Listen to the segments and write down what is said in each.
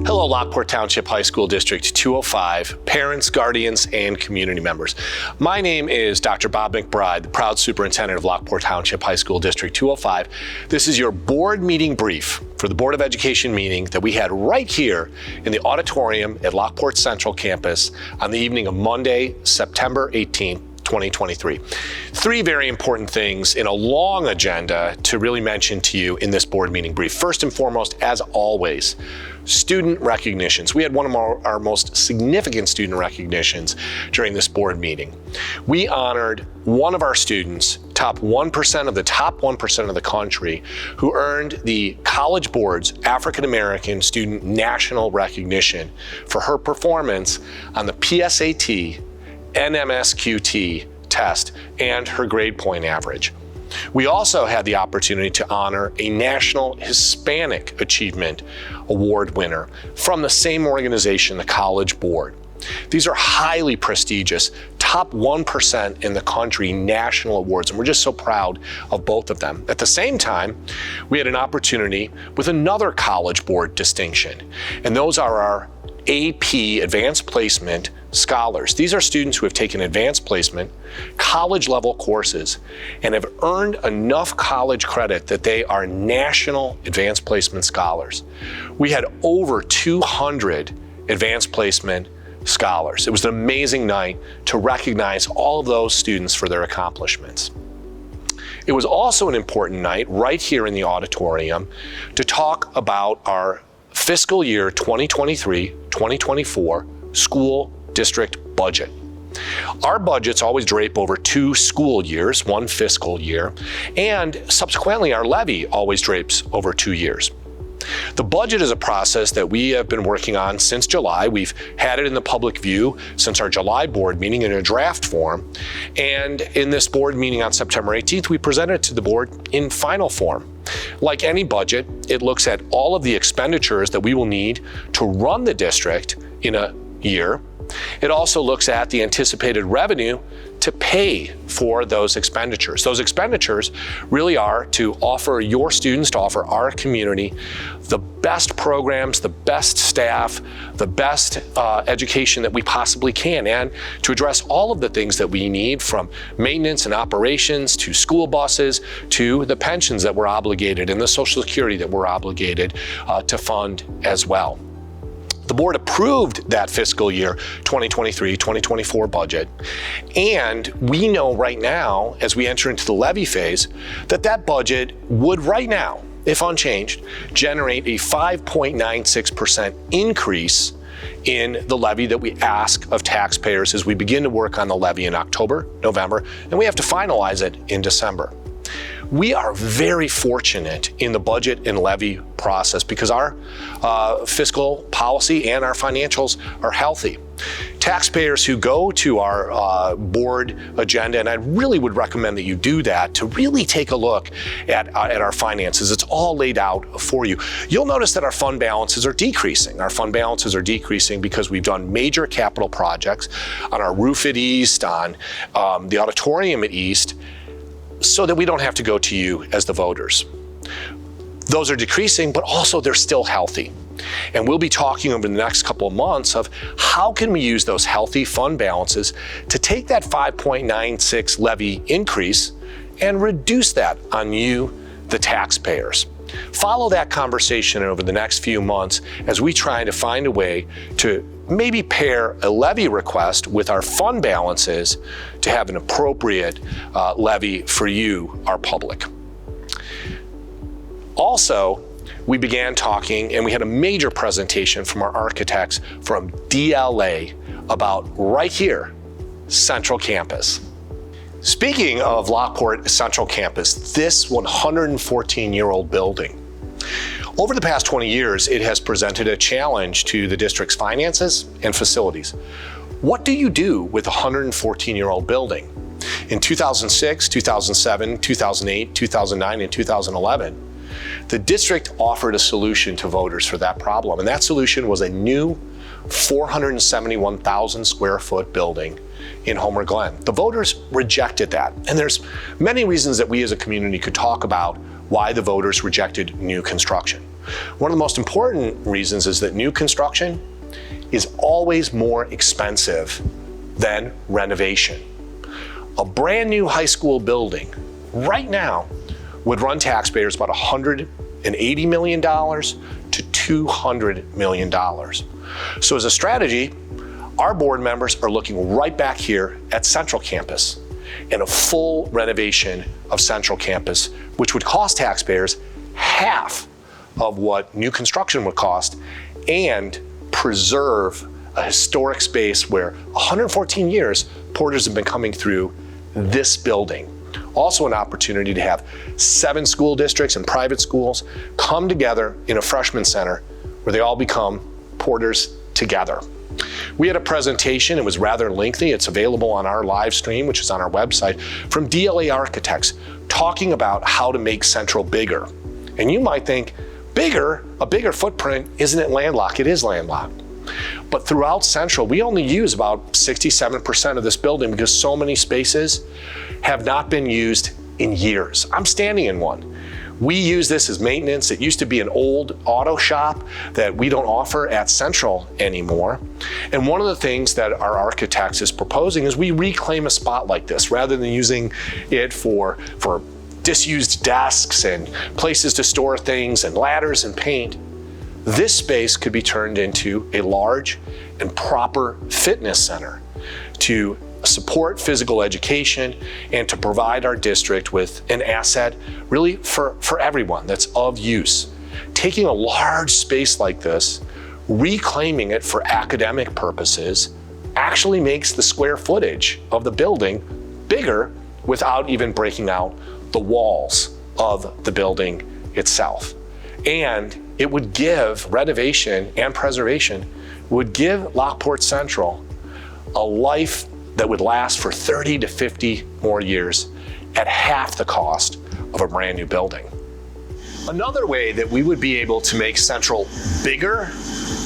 Hello, Lockport Township High School District 205, parents, guardians, and community members. My name is Dr. Bob McBride, the proud superintendent of Lockport Township High School District 205. This is your board meeting brief for the Board of Education meeting that we had right here in the auditorium at Lockport Central Campus on the evening of Monday, September 18th. 2023. Three very important things in a long agenda to really mention to you in this board meeting brief. First and foremost, as always, student recognitions. We had one of our most significant student recognitions during this board meeting. We honored one of our students, top 1% of the top 1% of the country, who earned the College Board's African American Student National Recognition for her performance on the PSAT NMSQT test and her grade point average. We also had the opportunity to honor a National Hispanic Achievement Award winner from the same organization, the College Board. These are highly prestigious, top 1% in the country national awards, and we're just so proud of both of them. At the same time, we had an opportunity with another College Board distinction, and those are our AP Advanced Placement Scholars. These are students who have taken advanced placement, college level courses, and have earned enough college credit that they are National Advanced Placement Scholars. We had over 200 advanced placement scholars. It was an amazing night to recognize all of those students for their accomplishments. It was also an important night right here in the auditorium to talk about our fiscal year 2023-2024 school district budget. Our budgets always drape over 2 school years, 1 fiscal year, and subsequently our levy always drapes over 2 years. The budget is a process that we have been working on since July. We've had it in the public view since our July board meeting in a draft form. And in this board meeting on September 18th, we presented it to the board in final form. Like any budget, it looks at all of the expenditures that we will need to run the district in a year. It also looks at the anticipated revenue to pay for those expenditures. Those expenditures really are to offer your students, to offer our community the best programs, the best staff, the best education that we possibly can, and to address all of the things that we need, from maintenance and operations to school buses to the pensions that we're obligated and the Social Security that we're obligated to fund as well. The board approved that fiscal year 2023-2024 budget, and we know right now, as we enter into the levy phase, that budget would right now, if unchanged, generate a 5.96% increase in the levy that we ask of taxpayers as we begin to work on the levy in October, November, and we have to finalize it in December. We are very fortunate in the budget and levy process because our fiscal policy and our financials are healthy. Taxpayers who go to our board agenda, and I really would recommend that you do that, to really take a look at our finances. It's all laid out for you. You'll notice that our fund balances are decreasing. Our fund balances are decreasing because we've done major capital projects on our roof at East, on the auditorium at East, so that we don't have to go to you as the voters. Those are decreasing, but also they're still healthy. And we'll be talking over the next couple of months of how can we use those healthy fund balances to take that 5.96 levy increase and reduce that on you, the taxpayers. Follow that conversation over the next few months as we try to find a way to maybe pair a levy request with our fund balances to have an appropriate levy for you, our public. Also, we began talking, and we had a major presentation from our architects from DLA about right here, Central Campus. Speaking of Lockport Central Campus, this 114-year-old building, over the past 20 years, it has presented a challenge to the district's finances and facilities. What do you do with a 114-year-old building? In 2006, 2007, 2008, 2009, and 2011, the district offered a solution to voters for that problem, and that solution was a new 471,000 square foot building in Homer Glen. The voters rejected that, and there's many reasons that we as a community could talk about why the voters rejected new construction. One of the most important reasons is that new construction is always more expensive than renovation. A brand new high school building right now would run taxpayers about $180 million to $200 million. So as a strategy, our board members are looking right back here at Central Campus and a full renovation of Central Campus, which would cost taxpayers half of what new construction would cost and preserve a historic space where 114 years Porters have been coming through this building. Also an opportunity to have 7 school districts and private schools come together in a freshman center where they all become Porters together. We had a presentation, it was rather lengthy, it's available on our live stream, which is on our website, from DLA Architects, talking about how to make Central bigger. And you might think, a bigger footprint, isn't it landlocked? It is landlocked. But throughout Central, we only use about 67% of this building because so many spaces have not been used in years. I'm standing in one. We use this as maintenance. It used to be an old auto shop that we don't offer at Central anymore. And one of the things that our architects is proposing is we reclaim a spot like this rather than using it for disused desks and places to store things and ladders and paint. This space could be turned into a large and proper fitness center to support physical education and to provide our district with an asset really for everyone that's of use. Taking a large space like this, reclaiming it for academic purposes, actually makes the square footage of the building bigger without even breaking out the walls of the building itself. And it would give renovation and preservation, would give Lockport Central a life that would last for 30 to 50 more years at half the cost of a brand new building. Another way that we would be able to make Central bigger,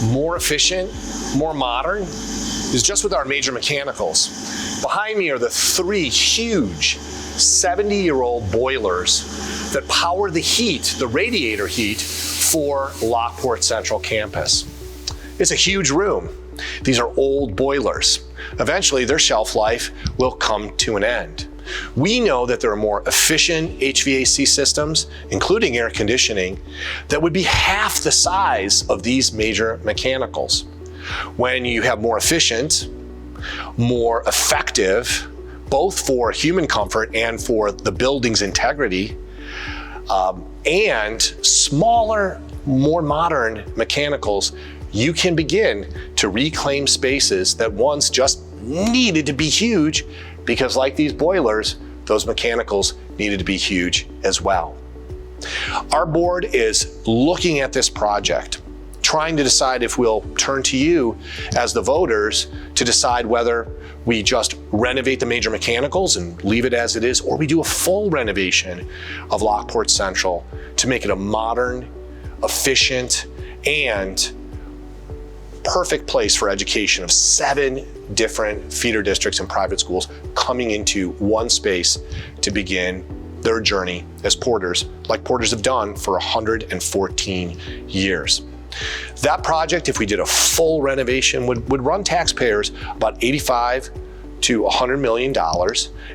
more efficient, more modern is just with our major mechanicals. Behind me are the 3 huge 70-year-old boilers that power the heat, the radiator heat, for Lockport Central Campus. It's a huge room. These are old boilers. Eventually, their shelf life will come to an end. We know that there are more efficient HVAC systems, including air conditioning, that would be half the size of these major mechanicals. When you have more efficient, more effective, both for human comfort and for the building's integrity, and smaller, more modern mechanicals, you can begin to reclaim spaces that once just needed to be huge because, like these boilers, those mechanicals needed to be huge as well. Our board is looking at this project, trying to decide if we'll turn to you as the voters to decide whether we just renovate the major mechanicals and leave it as it is, or we do a full renovation of Lockport Central to make it a modern, efficient, and perfect place for education of 7 different feeder districts and private schools coming into one space to begin their journey as Porters, like Porters have done for 114 years. That project, if we did a full renovation, would run taxpayers about $85 to $100 million,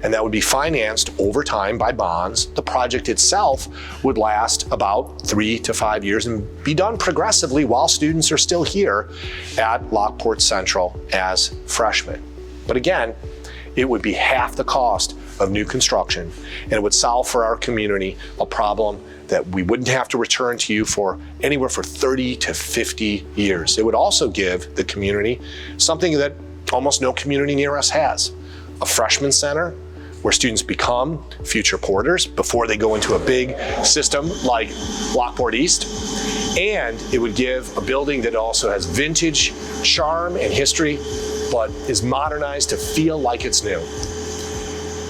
and that would be financed over time by bonds. The project itself would last about 3 to 5 years and be done progressively while students are still here at Lockport Central as freshmen. But again, it would be half the cost of new construction, and it would solve for our community a problem that we wouldn't have to return to you for anywhere for 30 to 50 years. It would also give the community something that almost no community near us has: a freshman center where students become future Porters before they go into a big system like Lockport East. And it would give a building that also has vintage charm and history, but is modernized to feel like it's new.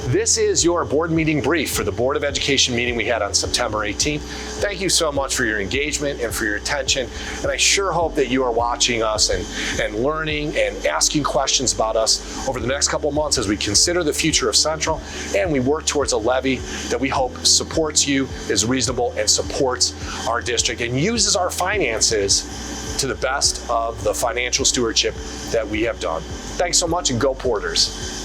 This is your board meeting brief for the Board of Education meeting we had on September 18th. Thank you so much for your engagement and for your attention. And I sure hope that you are watching us and learning and asking questions about us over the next couple of months as we consider the future of Central and we work towards a levy that we hope supports you, is reasonable, and supports our district and uses our finances to the best of the financial stewardship that we have done. Thanks so much, and go Porters.